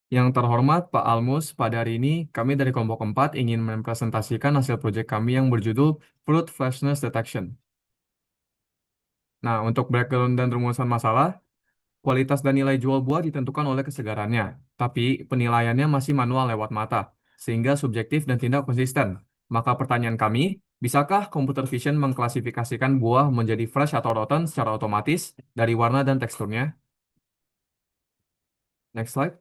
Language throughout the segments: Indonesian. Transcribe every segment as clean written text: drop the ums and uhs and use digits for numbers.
Yang terhormat Pak Almus, pada hari ini kami dari kelompok 4 ingin mempresentasikan hasil proyek kami yang berjudul Fruit Freshness Detection. Nah, untuk background dan rumusan masalah, kualitas dan nilai jual buah ditentukan oleh kesegarannya, tapi penilaiannya masih manual lewat mata, sehingga subjektif dan tidak konsisten. Maka pertanyaan kami, bisakah computer vision mengklasifikasikan buah menjadi fresh atau rotten secara otomatis dari warna dan teksturnya? Next slide.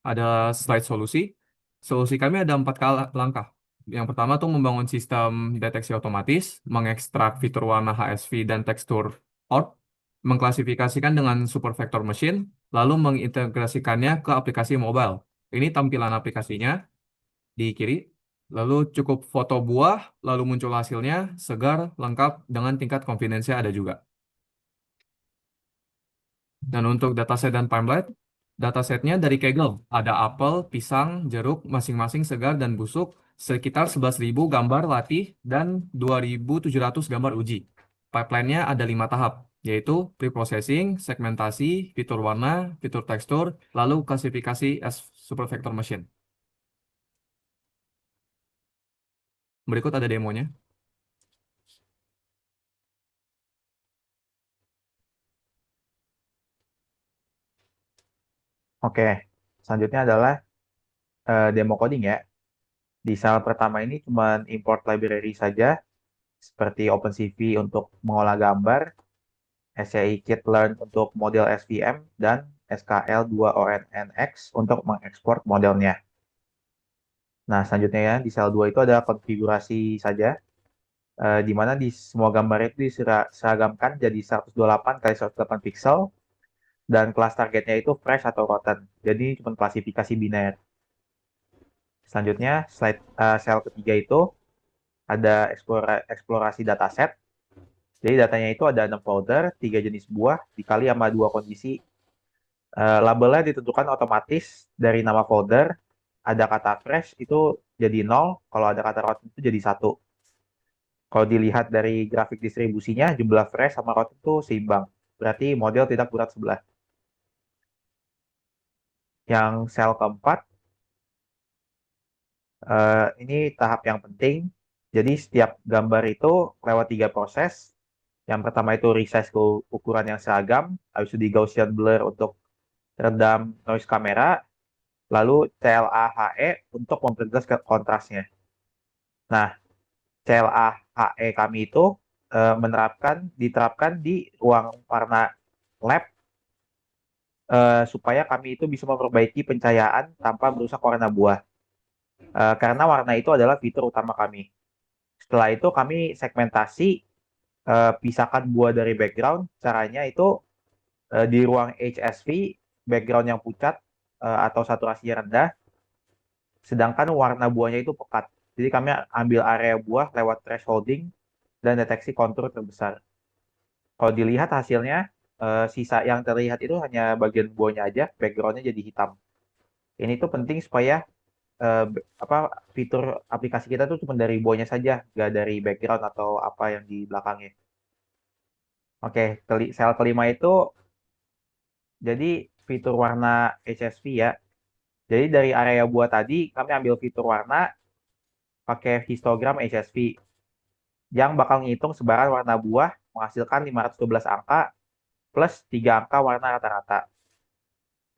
Ada slide solusi. Solusi kami ada 4 langkah. Yang pertama tuh membangun sistem deteksi otomatis, mengekstrak fitur warna HSV dan tekstur ORB, mengklasifikasikan dengan super vector machine, lalu mengintegrasikannya ke aplikasi mobile. Ini tampilan aplikasinya di kiri. Lalu cukup foto buah, lalu muncul hasilnya, segar, lengkap, dengan tingkat confidence-nya ada juga. Dan untuk dataset dan timeline, datasetnya dari Kaggle. Ada apel, pisang, jeruk, masing-masing segar dan busuk, sekitar 11.000 gambar latih dan 2.700 gambar uji. Pipeline-nya ada 5 tahap, yaitu pre-processing, segmentasi, fitur warna, fitur tekstur, lalu klasifikasi as super vector machine. Berikut ada demonya. Oke, selanjutnya adalah demo coding ya. Di sel pertama ini cuma import library saja, seperti OpenCV untuk mengolah gambar, scikit-learn untuk model SVM, dan SKL2ONNX untuk mengekspor modelnya. Nah, selanjutnya ya, di sel 2 itu ada konfigurasi saja, di mana di semua gambar itu diseragamkan jadi 128 kali 108 pixel, dan kelas targetnya itu fresh atau rotten. Jadi cuma klasifikasi biner. Selanjutnya, sel ketiga itu ada eksplorasi dataset. Jadi datanya itu ada 6 folder, 3 jenis buah, dikali sama 2 kondisi. Labelnya ditentukan otomatis dari nama folder. Ada kata fresh itu jadi 0, kalau ada kata rotten itu jadi 1. Kalau dilihat dari grafik distribusinya, jumlah fresh sama rotten itu seimbang. Berarti model tidak berat sebelah. Yang sel keempat, ini tahap yang penting. Jadi setiap gambar itu lewat 3 proses. Yang pertama itu resize ke ukuran yang seragam, habis itu di Gaussian blur untuk redam noise kamera, lalu CLA-HE untuk memperjelas kontrasnya. Nah, CLA-HE kami itu diterapkan di ruang warna lab supaya kami itu bisa memperbaiki pencahayaan tanpa merusak warna buah. Karena warna itu adalah fitur utama kami. Setelah itu kami segmentasi, pisahkan buah dari background. Caranya itu di ruang HSV, background yang pucat atau saturasinya rendah, sedangkan warna buahnya itu pekat. Jadi kami ambil area buah lewat thresholding dan deteksi kontur terbesar. Kalau dilihat hasilnya, sisa yang terlihat itu hanya bagian buahnya aja, backgroundnya jadi hitam. Ini tuh penting supaya apa fitur aplikasi kita tuh cuma dari buahnya saja, nggak dari background atau apa yang di belakangnya. Oke, sel kelima itu jadi fitur warna HSV ya. Jadi dari area buah tadi kami ambil fitur warna pakai histogram HSV yang bakal ngitung sebaran warna buah menghasilkan 512 angka plus 3 angka warna rata-rata.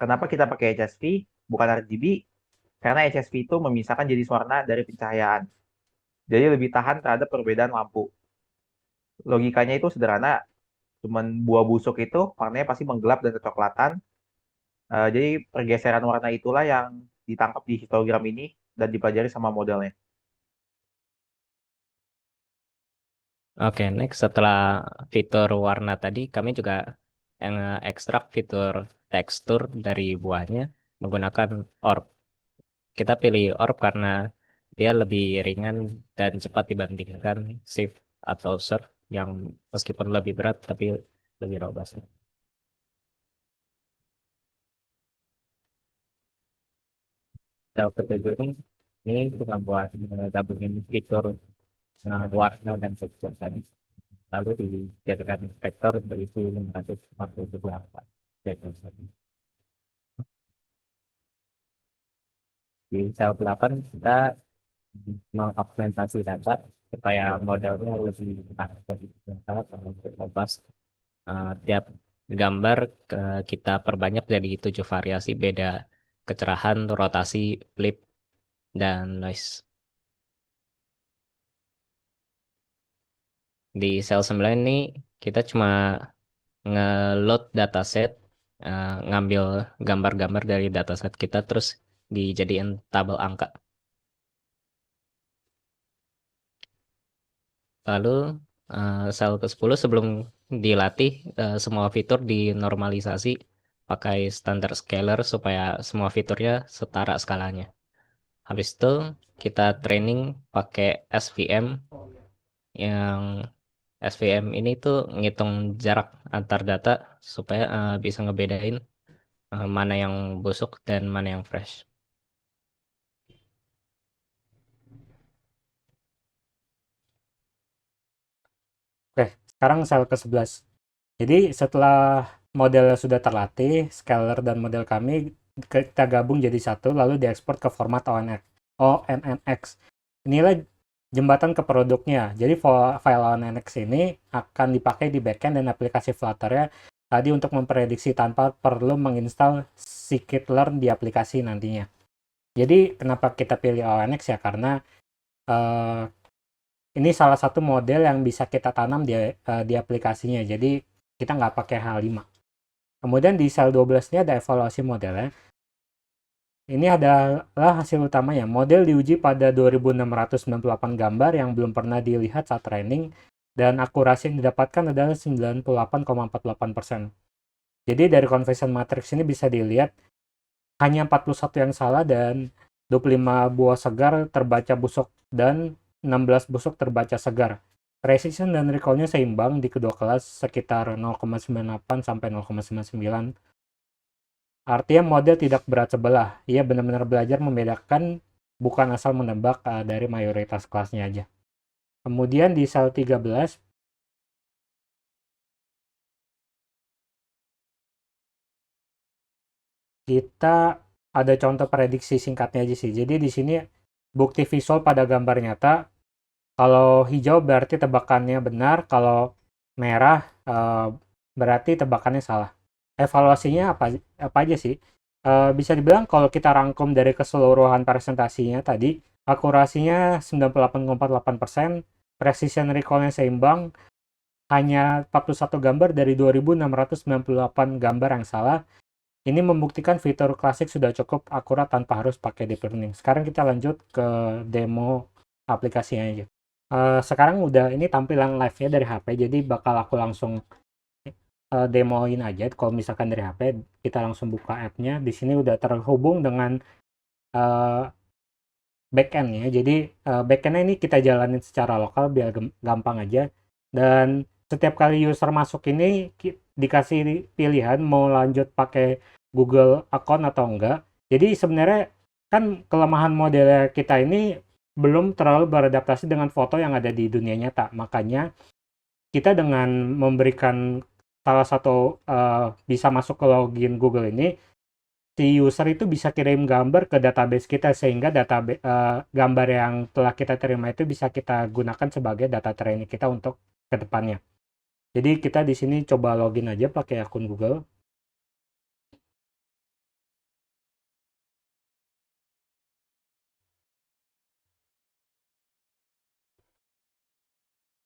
Kenapa kita pakai HSV bukan RGB? Karena HSV itu memisahkan jenis warna dari pencahayaan. Jadi lebih tahan terhadap perbedaan lampu. Logikanya itu sederhana, cuman buah busuk itu warnanya pasti menggelap dan kecoklatan. Jadi pergeseran warna itulah yang ditangkap di histogram ini dan dipelajari sama modelnya. Oke, next setelah fitur warna tadi, kami juga ekstrak fitur tekstur dari buahnya menggunakan orb. Kita pilih orb karena dia lebih ringan dan cepat dibandingkan shift atau surf yang meskipun lebih berat tapi lebih robust. Kalau ketujuh ini kita buat gabungin fitur warna dan tekstur tadi. Lalu dijadikan vektor berisi 548 vektor tadi. Di sel 8 kita mengaugmentasi data supaya modelnya lebih lepas. Tiap gambar kita perbanyak jadi 7 variasi beda kecerahan, rotasi, flip, dan noise. Di sel 9 ini kita cuma nge-load dataset, ngambil gambar-gambar dari dataset kita terus dijadiin tabel angka. Lalu sel ke-10 sebelum dilatih semua fitur dinormalisasi pakai standar scalar supaya semua fiturnya setara skalanya. Habis itu kita training pakai SVM yang SVM ini tuh ngitung jarak antar data supaya bisa ngebedain mana yang busuk dan mana yang fresh. Oke, sekarang sel ke-11. Jadi setelah model sudah terlatih, scalar dan model kami kita gabung jadi satu lalu diekspor ke format ONNX. Inilah jembatan ke produknya. Jadi file ONNX ini akan dipakai di backend dan aplikasi Flutter-nya tadi untuk memprediksi tanpa perlu menginstal scikit-learn di aplikasi nantinya. Jadi kenapa kita pilih ONNX ya? Karena ini salah satu model yang bisa kita tanam di aplikasinya. Jadi kita nggak pakai H5. Kemudian di sel 12 ini ada evaluasi modelnya. Ini adalah hasil utamanya. Model diuji pada 2698 gambar yang belum pernah dilihat saat training dan akurasi yang didapatkan adalah 98,48%. Jadi dari conversion matrix ini bisa dilihat hanya 41 yang salah dan 25 buah segar terbaca busuk dan 16 busuk terbaca segar. Precision dan recall-nya seimbang di kedua kelas sekitar 0,98 sampai 0,99. Artinya model tidak berat sebelah. Ia benar-benar belajar membedakan bukan asal menebak dari mayoritas kelasnya aja. Kemudian di sel 13 kita ada contoh prediksi singkatnya aja sih. Jadi di sini bukti visual pada gambar nyata. Kalau hijau berarti tebakannya benar, kalau merah berarti tebakannya salah. Evaluasinya apa aja sih? Bisa dibilang kalau kita rangkum dari keseluruhan presentasinya tadi, akurasinya 98,48%, precision recall-nya seimbang, hanya 41 gambar dari 2698 gambar yang salah. Ini membuktikan fitur klasik sudah cukup akurat tanpa harus pakai deep learning. Sekarang kita lanjut ke demo aplikasinya aja. Sekarang udah ini tampilan live-nya dari HP, jadi bakal aku langsung demoin aja. Kalau misalkan dari HP, kita langsung buka app-nya. Di sini udah terhubung dengan backend-nya. Jadi backend-nya ini kita jalanin secara lokal biar gampang aja. Dan setiap kali user masuk ini dikasih pilihan mau lanjut pakai Google account atau enggak. Jadi sebenarnya kan kelemahan model kita ini belum terlalu beradaptasi dengan foto yang ada di dunia nyata. Makanya kita dengan memberikan salah satu bisa masuk ke login Google ini, si user itu bisa kirim gambar ke database kita sehingga gambar yang telah kita terima itu bisa kita gunakan sebagai data training kita untuk ke depannya. Jadi kita di sini coba login aja pakai akun Google.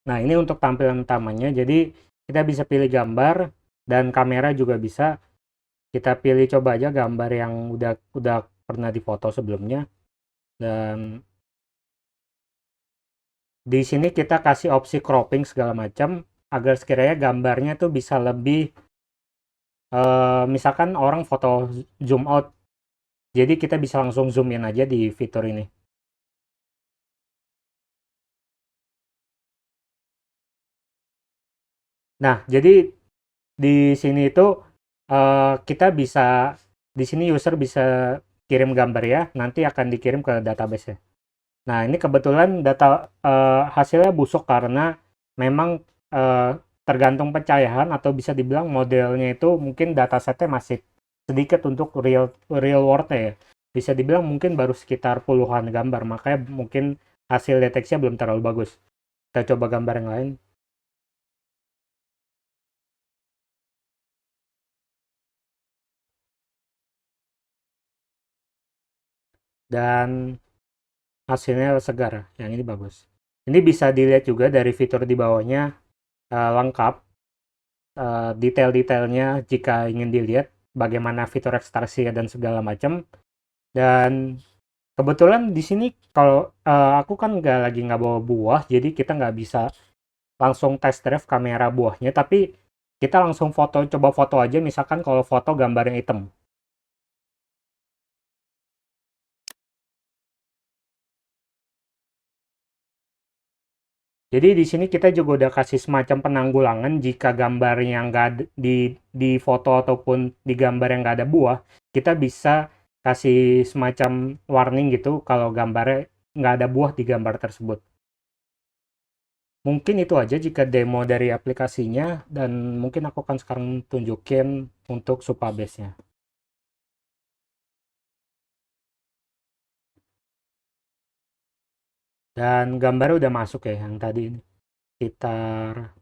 Nah, ini untuk tampilan utamanya. Jadi kita bisa pilih gambar dan kamera juga bisa. Kita pilih coba aja gambar yang udah pernah difoto sebelumnya. Dan di sini kita kasih opsi cropping segala macam agar sekiranya gambarnya tuh bisa lebih misalkan orang foto zoom out. Jadi kita bisa langsung zoom in aja di fitur ini. Nah, jadi di sini itu kita bisa di sini user bisa kirim gambar ya, nanti akan dikirim ke database ya. Nah, ini kebetulan data hasilnya busuk karena memang tergantung pencahayaan atau bisa dibilang modelnya itu mungkin datasetnya masih sedikit untuk real world ya. bisa dibilang mungkin baru sekitar puluhan gambar, makanya mungkin hasil deteksinya belum terlalu bagus. Kita coba gambar yang lain. Dan hasilnya segar, yang ini bagus. Ini bisa dilihat juga dari fitur di bawahnya, lengkap detail-detailnya jika ingin dilihat bagaimana fitur ekstraksi dan segala macam. Dan kebetulan di sini kalau aku kan nggak bawa buah, jadi kita nggak bisa langsung test drive kamera buahnya, tapi kita langsung coba foto aja, misalkan kalau foto gambar yang hitam. Jadi di sini kita juga udah kasih semacam penanggulangan jika gambar yang nggak di foto ataupun di gambar yang nggak ada buah, kita bisa kasih semacam warning gitu kalau gambarnya nggak ada buah di gambar tersebut. Mungkin itu aja jika demo dari aplikasinya, dan mungkin aku akan sekarang tunjukin untuk Supabase-nya. Dan gambarnya udah masuk ya, yang tadi sekitar,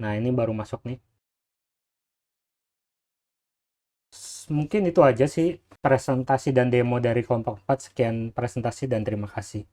nah ini baru masuk nih. Mungkin itu aja sih presentasi dan demo dari kelompok 4. Sekian presentasi dan terima kasih.